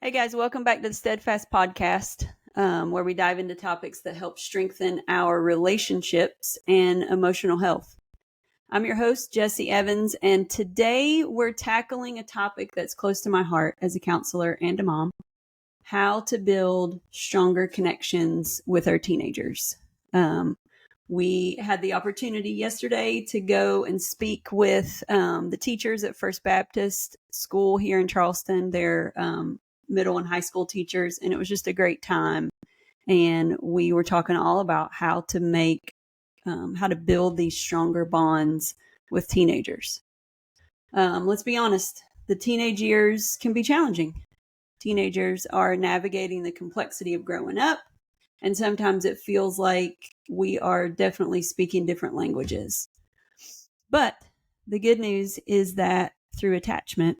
Hey guys, welcome back to the Steadfast Podcast, where we dive into topics that help strengthen our relationships and emotional health. I'm your host, Jessie Evans, and today we're tackling a topic that's close to my heart as a counselor and a mom: how to build stronger connections with our teenagers. We had the opportunity yesterday to go and speak with the teachers at First Baptist School here in Charleston. They're middle and high school teachers, and it was just a great time. And we were talking all about how to build these stronger bonds with teenagers. Let's be honest, the teenage years can be challenging. Teenagers are navigating the complexity of growing up, and sometimes it feels like we are definitely speaking different languages. But the good news is that through attachment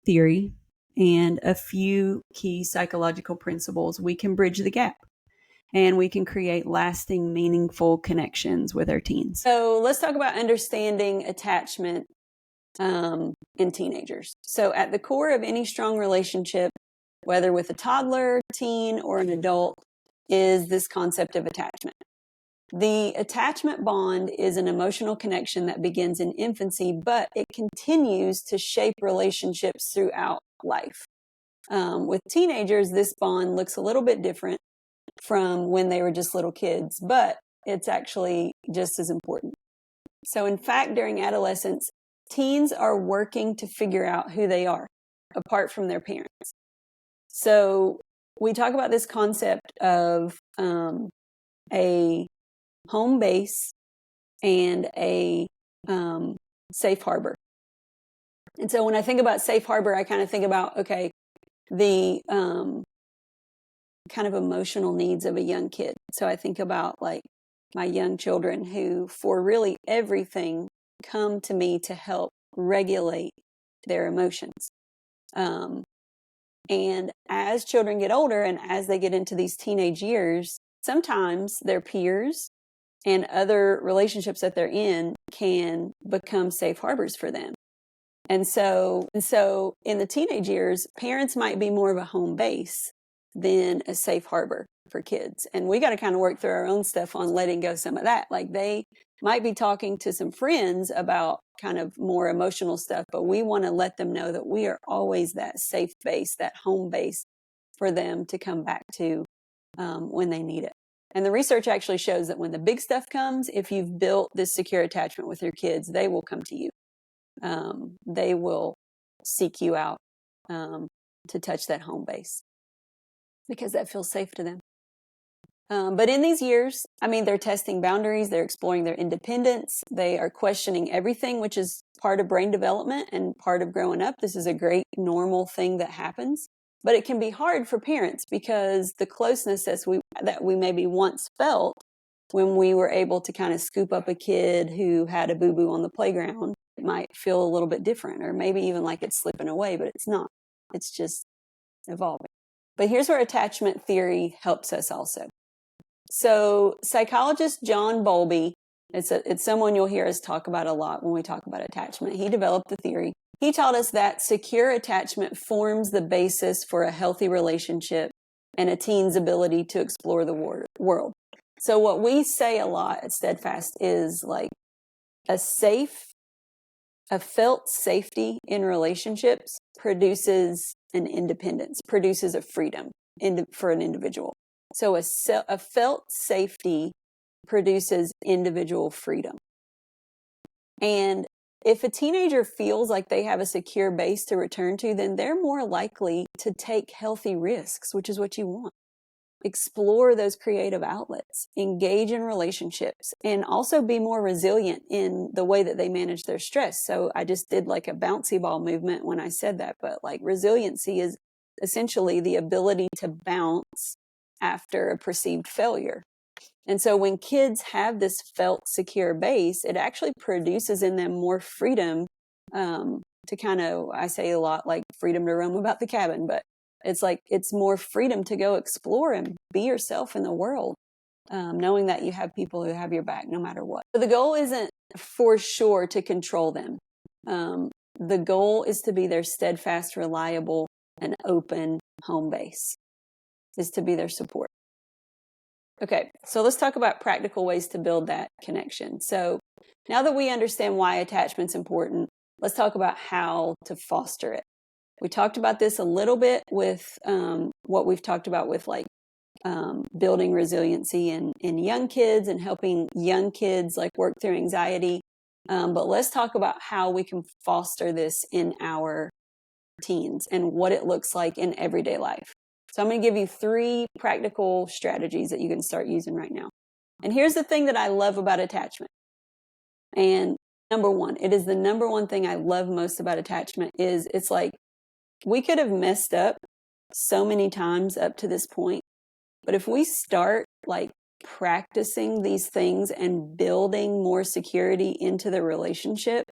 theory and a few key psychological principles, we can bridge the gap and we can create lasting, meaningful connections with our teens. So let's talk about understanding attachment in teenagers. So at the core of any strong relationship, whether with a toddler, teen, or an adult, is this concept of attachment. The attachment bond is an emotional connection that begins in infancy, but it continues to shape relationships throughout life. With teenagers, this bond looks a little bit different from when they were just little kids, but it's actually just as important. So in fact, during adolescence, teens are working to figure out who they are apart from their parents. So we talk about this concept of a home base and a safe harbor. And so when I think about safe harbor, I kind of think about, the kind of emotional needs of a young kid. So I think about like my young children who, for really everything, come to me to help regulate their emotions. And as children get older and as they get into these teenage years, sometimes their peers and other relationships that they're in can become safe harbors for them. And so in the teenage years, parents might be more of a home base than a safe harbor for kids. And we got to kind of work through our own stuff on letting go some of that. Like they might be talking to some friends about kind of more emotional stuff, but we want to let them know that we are always that safe base, that home base for them to come back to when they need it. And the research actually shows that when the big stuff comes, if you've built this secure attachment with your kids, they will come to you. They will seek you out to touch that home base because that feels safe to them. But in these years, they're testing boundaries, they're exploring their independence, they are questioning everything, which is part of brain development and part of growing up. This is a great normal thing that happens. But it can be hard for parents because the closeness that we maybe once felt when we were able to kind of scoop up a kid who had a boo-boo on the playground, it might feel a little bit different, or maybe even like it's slipping away, but it's not. It's just evolving. But here's where attachment theory helps us also. So psychologist John Bowlby, it's someone you'll hear us talk about a lot when we talk about attachment. He developed the theory. He taught us that secure attachment forms the basis for a healthy relationship and a teen's ability to explore the world. So what we say a lot at Steadfast is like a felt safety in relationships produces an independence, produces a freedom for an individual. So a felt safety produces individual freedom. And if a teenager feels like they have a secure base to return to, then they're more likely to take healthy risks, which is what you want. Explore those creative outlets, engage in relationships, and also be more resilient in the way that they manage their stress. So I just did like a bouncy ball movement when I said that, but like resiliency is essentially the ability to bounce after a perceived failure. And so when kids have this felt secure base, it actually produces in them more freedom to kind of, I say a lot like freedom to roam about the cabin, but it's like it's more freedom to go explore and be yourself in the world, knowing that you have people who have your back no matter what. So the goal isn't for sure to control them. The goal is to be their steadfast, reliable an open home base, is to be their support. Okay, so let's talk about practical ways to build that connection. So now that we understand why attachment's important, let's talk about how to foster it. We talked about this a little bit with what we've talked about with like building resiliency in young kids and helping young kids like work through anxiety. But let's talk about how we can foster this in our teens and what it looks like in everyday life. So I'm going to give you 3 practical strategies that you can start using right now. And here's the thing that I love about attachment. And number 1, it is the number 1 thing I love most about attachment is it's like we could have messed up so many times up to this point. But if we start like practicing these things and building more security into the relationship,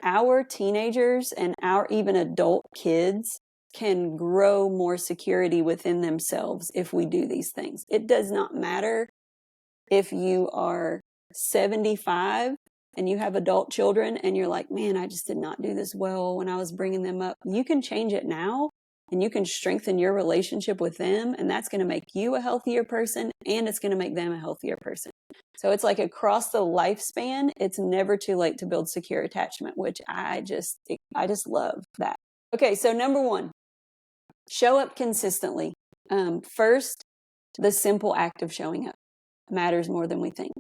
our teenagers and our even adult kids can grow more security within themselves if we do these things. It does not matter if you are 75 and you have adult children and you're like, man, I just did not do this well when I was bringing them up. You can change it now and you can strengthen your relationship with them, and that's going to make you a healthier person and it's going to make them a healthier person. So it's like across the lifespan, it's never too late to build secure attachment, which I just love that. Okay, so number 1, show up consistently. First, the simple act of showing up matters more than we think.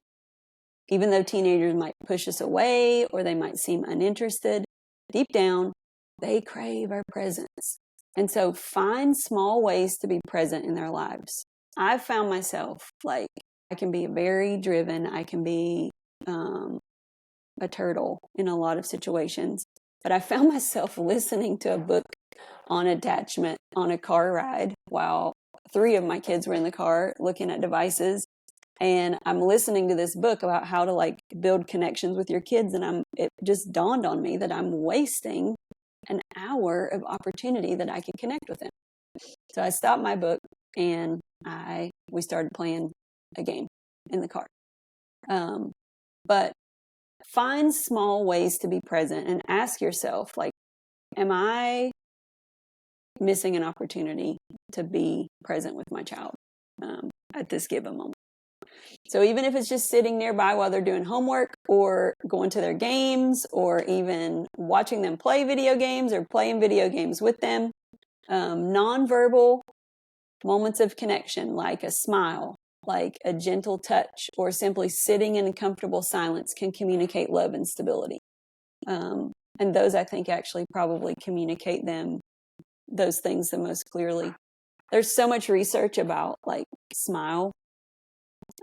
Even though teenagers might push us away or they might seem uninterested, deep down, they crave our presence. And so find small ways to be present in their lives. I've found myself like I can be very driven. I can be a turtle in a lot of situations. But I found myself listening to a book on attachment on a car ride while 3 of my kids were in the car looking at devices. And I'm listening to this book about how to like build connections with your kids. And it just dawned on me that I'm wasting an hour of opportunity that I could connect with them. So I stopped my book and we started playing a game in the car. But find small ways to be present and ask yourself, like, am I missing an opportunity to be present with my child at this given moment? So even if it's just sitting nearby while they're doing homework or going to their games or even watching them play video games or playing video games with them, nonverbal moments of connection like a smile, like a gentle touch, or simply sitting in comfortable silence can communicate love and stability. And those, I think, actually probably communicate those things the most clearly. There's so much research about like smile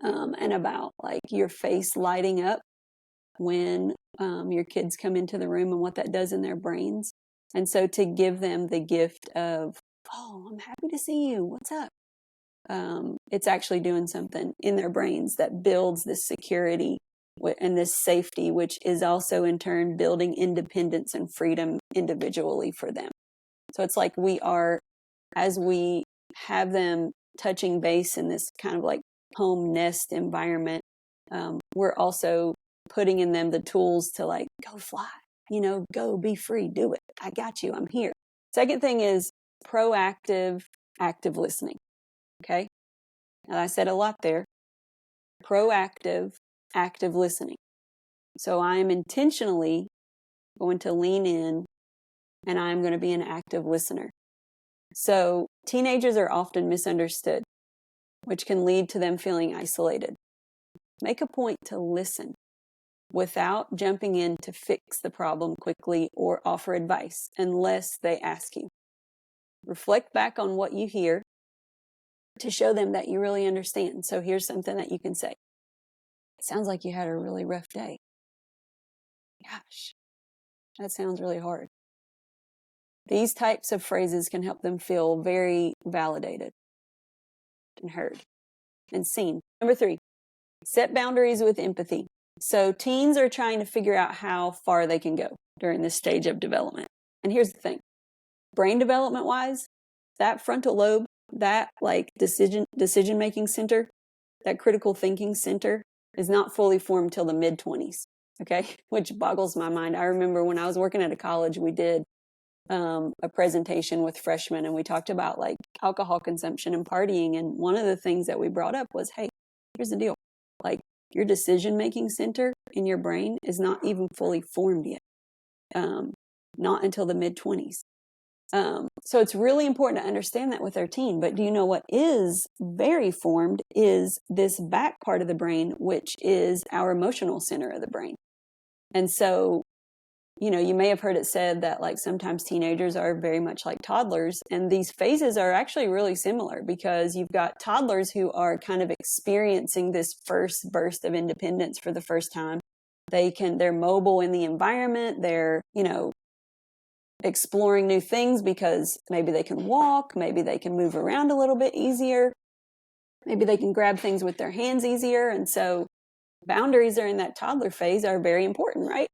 and about like your face lighting up when your kids come into the room and what that does in their brains. And so to give them the gift of, oh, I'm happy to see you. What's up? It's actually doing something in their brains that builds this security and this safety, which is also in turn building independence and freedom individually for them. So it's like as we have them touching base in this kind of like home nest environment, we're also putting in them the tools to like, go fly, go be free, do it. I got you. I'm here. Second thing is proactive, active listening. Okay. And I said a lot there. Proactive, active listening. So I am intentionally going to lean in and I'm going to be an active listener. So teenagers are often misunderstood, which can lead to them feeling isolated. Make a point to listen without jumping in to fix the problem quickly or offer advice unless they ask you. Reflect back on what you hear to show them that you really understand. So here's something that you can say. It sounds like you had a really rough day. Gosh, that sounds really hard. These types of phrases can help them feel very validated and heard and seen. Number 3, set boundaries with empathy. So teens are trying to figure out how far they can go during this stage of development. And here's the thing. Brain development wise, that frontal lobe, that like decision-making center, that critical thinking center is not fully formed till the mid-20s. Okay. Which boggles my mind. I remember when I was working at a college, we did a presentation with freshmen, and we talked about like alcohol consumption and partying. And one of the things that we brought up was, hey, here's the deal. Like, your decision-making center in your brain is not even fully formed yet. Not until the mid-20s. So it's really important to understand that with our teen. But do you know what is very formed is this back part of the brain, which is our emotional center of the brain. And so, you know, you may have heard it said that like sometimes teenagers are very much like toddlers, and these phases are actually really similar, because you've got toddlers who are kind of experiencing this first burst of independence for the first time. They're mobile in the environment. They're, you know, exploring new things because maybe they can walk, maybe they can move around a little bit easier, maybe they can grab things with their hands easier. And so boundaries during that toddler phase are very important, right?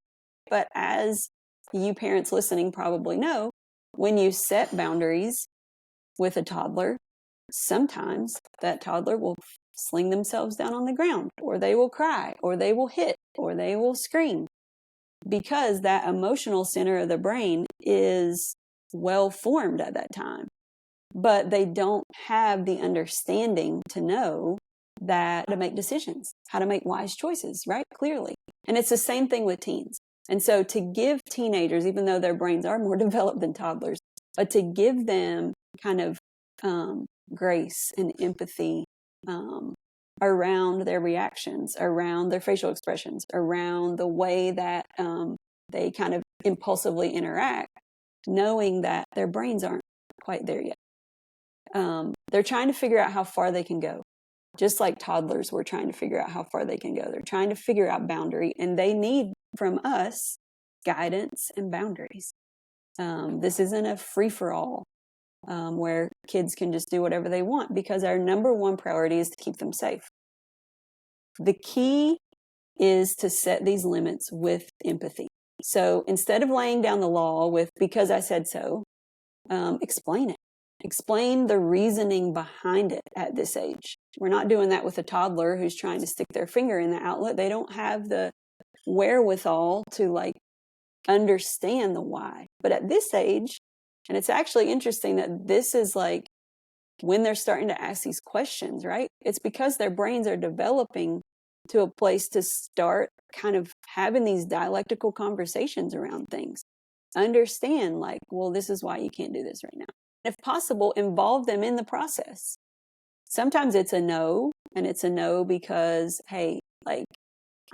But as you parents listening probably know, when you set boundaries with a toddler, sometimes that toddler will sling themselves down on the ground, or they will cry, or they will hit, or they will scream, because that emotional center of the brain is well formed at that time. But they don't have the understanding to know that to make decisions, how to make wise choices, right? Clearly. And it's the same thing with teens. And so to give teenagers, even though their brains are more developed than toddlers, but to give them kind of grace and empathy around their reactions, around their facial expressions, around the way that they kind of impulsively interact, knowing that their brains aren't quite there yet. They're trying to figure out how far they can go. Just like toddlers were trying to figure out how far they can go. They're trying to figure out boundary, and they need from us guidance and boundaries. This isn't a free-for-all where kids can just do whatever they want, because our number one priority is to keep them safe. The key is to set these limits with empathy. So instead of laying down the law with "because I said so," explain it. Explain the reasoning behind it at this age. We're not doing that with a toddler who's trying to stick their finger in the outlet. They don't have the wherewithal to like understand the why. But at this age, and it's actually interesting that this is like when they're starting to ask these questions, right? It's because their brains are developing to a place to start kind of having these dialectical conversations around things. Understand like, well, this is why you can't do this right now. If possible, involve them in the process. Sometimes it's a no, and it's a no because, hey, like,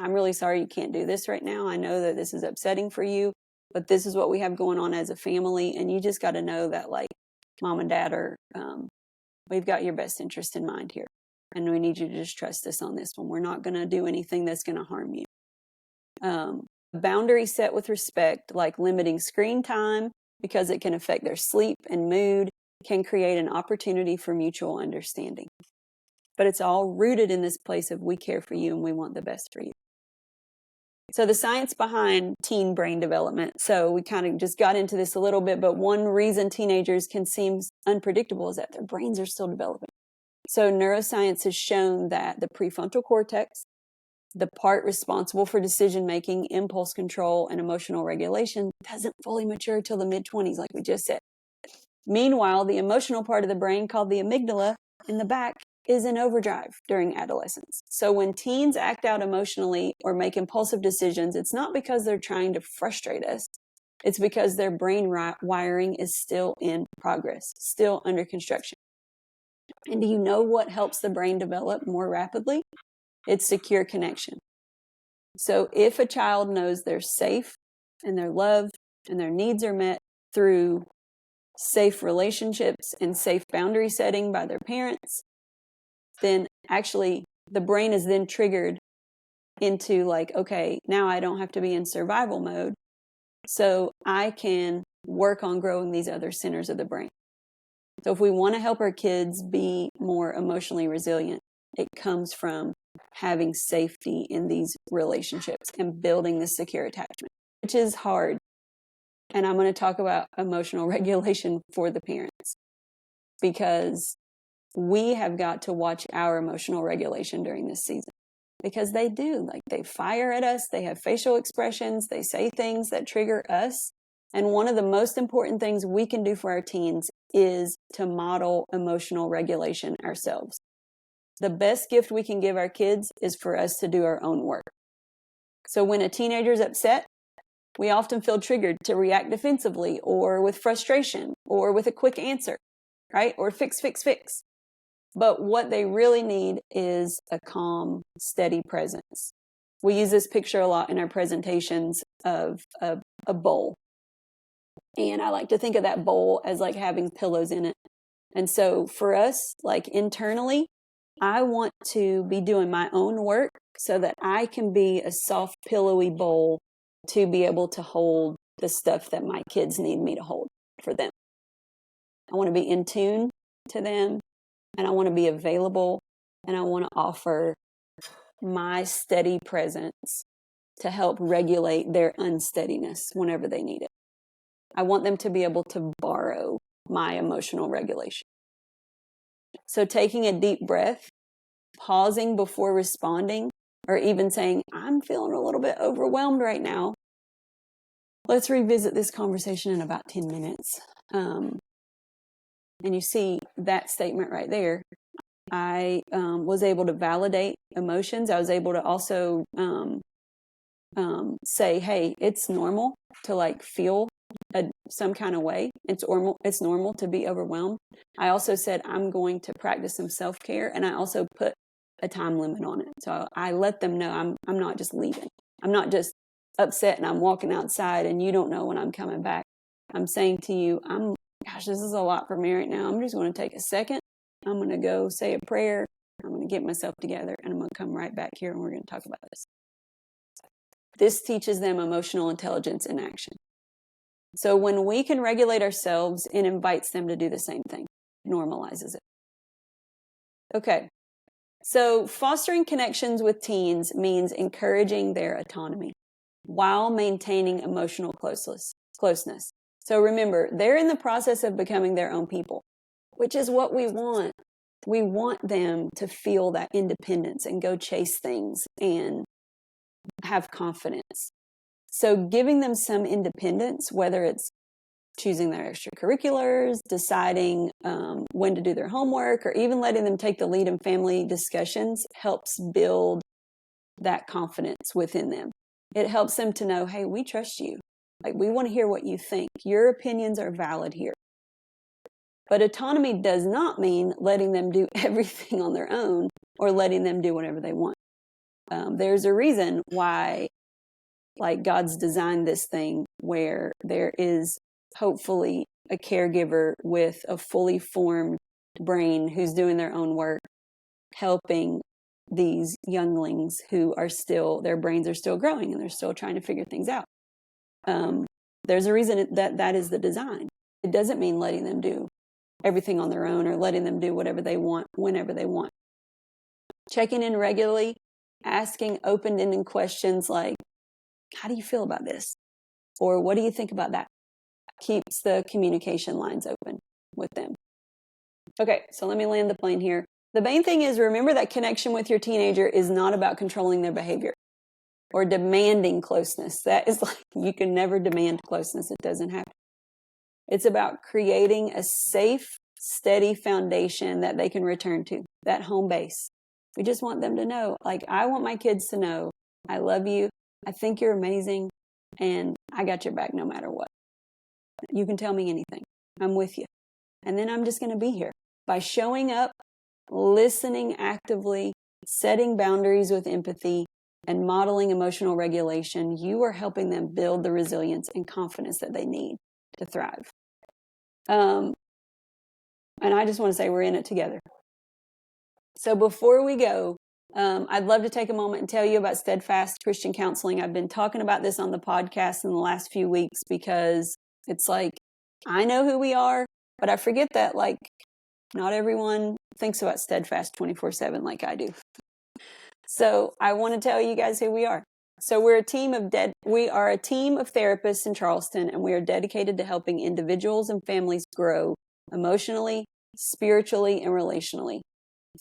I'm really sorry you can't do this right now. I know that this is upsetting for you, but this is what we have going on as a family, and you just got to know that, like, mom and dad are, we've got your best interest in mind here, and we need you to just trust us on this one. We're not going to do anything that's going to harm you. Boundary set with respect, like limiting screen time, because it can affect their sleep and mood, can create an opportunity for mutual understanding. But it's all rooted in this place of we care for you and we want the best for you. So the science behind teen brain development. So we kind of just got into this a little bit, but one reason teenagers can seem unpredictable is that their brains are still developing. So neuroscience has shown that the prefrontal cortex, the part responsible for decision-making, impulse control, and emotional regulation, doesn't fully mature till the mid-20s, like we just said. Meanwhile, the emotional part of the brain, called the amygdala in the back, is in overdrive during adolescence. So when teens act out emotionally or make impulsive decisions, it's not because they're trying to frustrate us. It's because their brain wiring is still in progress, still under construction. And do you know what helps the brain develop more rapidly? It's secure connection. So if a child knows they're safe and they're loved and their needs are met through safe relationships and safe boundary setting by their parents, then actually the brain is then triggered into like, okay, now I don't have to be in survival mode, so I can work on growing these other centers of the brain. So if we want to help our kids be more emotionally resilient, it comes from having safety in these relationships and building this secure attachment, which is hard. And I'm going to talk about emotional regulation for the parents, because we have got to watch our emotional regulation during this season, because they do, like, they fire at us. They have facial expressions. They say things that trigger us. And one of the most important things we can do for our teens is to model emotional regulation ourselves. The best gift we can give our kids is for us to do our own work. So when a teenager is upset, we often feel triggered to react defensively or with frustration or with a quick answer, right? Or fix. But what they really need is a calm, steady presence. We use this picture a lot in our presentations of a bowl. And I like to think of that bowl as like having pillows in it. And so for us, like internally, I want to be doing my own work so that I can be a soft, pillowy bowl to be able to hold the stuff that my kids need me to hold for them. I want to be in tune to them, and I want to be available, and I want to offer my steady presence to help regulate their unsteadiness whenever they need it. I want them to be able to borrow my emotional regulation. So taking a deep breath, pausing before responding, or even saying, I'm feeling a little bit overwhelmed right now. Let's revisit this conversation in about 10 minutes. And you see that statement right there. I was able to validate emotions. I was able to also say, hey, it's normal to like feel some kind of way. It's normal to be overwhelmed. I also said I'm going to practice some self-care, and I also put a time limit on it. So I let them know I'm not just leaving. I'm not just upset and I'm walking outside and you don't know when I'm coming back. I'm saying to you, gosh, this is a lot for me right now. I'm just going to take a second. I'm going to go say a prayer. I'm going to get myself together, and I'm going to come right back here and we're going to talk about this. This teaches them emotional intelligence in action. So when we can regulate ourselves, it invites them to do the same thing. It normalizes it. Okay. So fostering connections with teens means encouraging their autonomy while maintaining emotional closeness. So remember, they're in the process of becoming their own people, which is what we want. We want them to feel that independence and go chase things and have confidence. So giving them some independence, whether it's choosing their extracurriculars, deciding when to do their homework, or even letting them take the lead in family discussions, helps build that confidence within them. It helps them to know, hey, we trust you. Like, we want to hear what you think. Your opinions are valid here. But autonomy does not mean letting them do everything on their own or letting them do whatever they want. There's a reason why, like, God's designed this thing where there is hopefully a caregiver with a fully formed brain who's doing their own work, helping these younglings who are still, their brains are still growing and they're still trying to figure things out. There's a reason that is the design. It doesn't mean letting them do everything on their own or letting them do whatever they want, whenever they want. Checking in regularly, asking open-ended questions like, how do you feel about this? Or what do you think about that? Keeps the communication lines open with them. Okay, so let me land the plane here. The main thing is, remember that connection with your teenager is not about controlling their behavior or demanding closeness. That is like, you can never demand closeness. It doesn't happen. It's about creating a safe, steady foundation that they can return to, that home base. We just want them to know, like, I want my kids to know, I love you, I think you're amazing, and I got your back no matter what. You can tell me anything. I'm with you. And then I'm just going to be here. By showing up, listening actively, setting boundaries with empathy, and modeling emotional regulation, you are helping them build the resilience and confidence that they need to thrive. And I just want to say we're in it together. So before we go, I'd love to take a moment and tell you about Steadfast Christian Counseling. I've been talking about this on the podcast in the last few weeks because it's like, I know who we are, but I forget that, like, not everyone thinks about Steadfast 24/7 like I do. So I want to tell you guys who we are. So we are a team of therapists in Charleston, and we are dedicated to helping individuals and families grow emotionally, spiritually, and relationally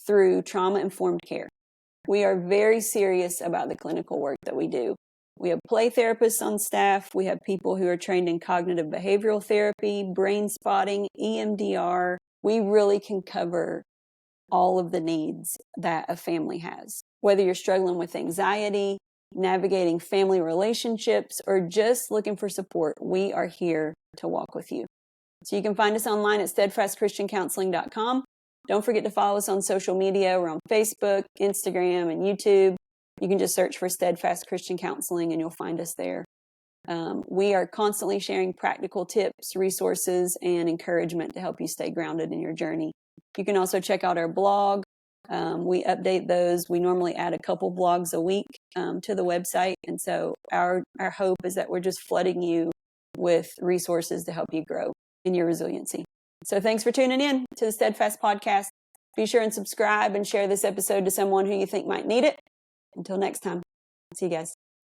through trauma-informed care. We are very serious about the clinical work that we do. We have play therapists on staff. We have people who are trained in cognitive behavioral therapy, brain spotting, EMDR. We really can cover all of the needs that a family has. Whether you're struggling with anxiety, navigating family relationships, or just looking for support, we are here to walk with you. So you can find us online at steadfastchristiancounseling.com. Don't forget to follow us on social media. We're on Facebook, Instagram, and YouTube. You can just search for Steadfast Christian Counseling and you'll find us there. We are constantly sharing practical tips, resources, and encouragement to help you stay grounded in your journey. You can also check out our blog. We update those. We normally add a couple blogs a week to the website. And so our hope is that we're just flooding you with resources to help you grow in your resiliency. So thanks for tuning in to the Steadfast Podcast. Be sure and subscribe and share this episode to someone who you think might need it. Until next time, see you guys.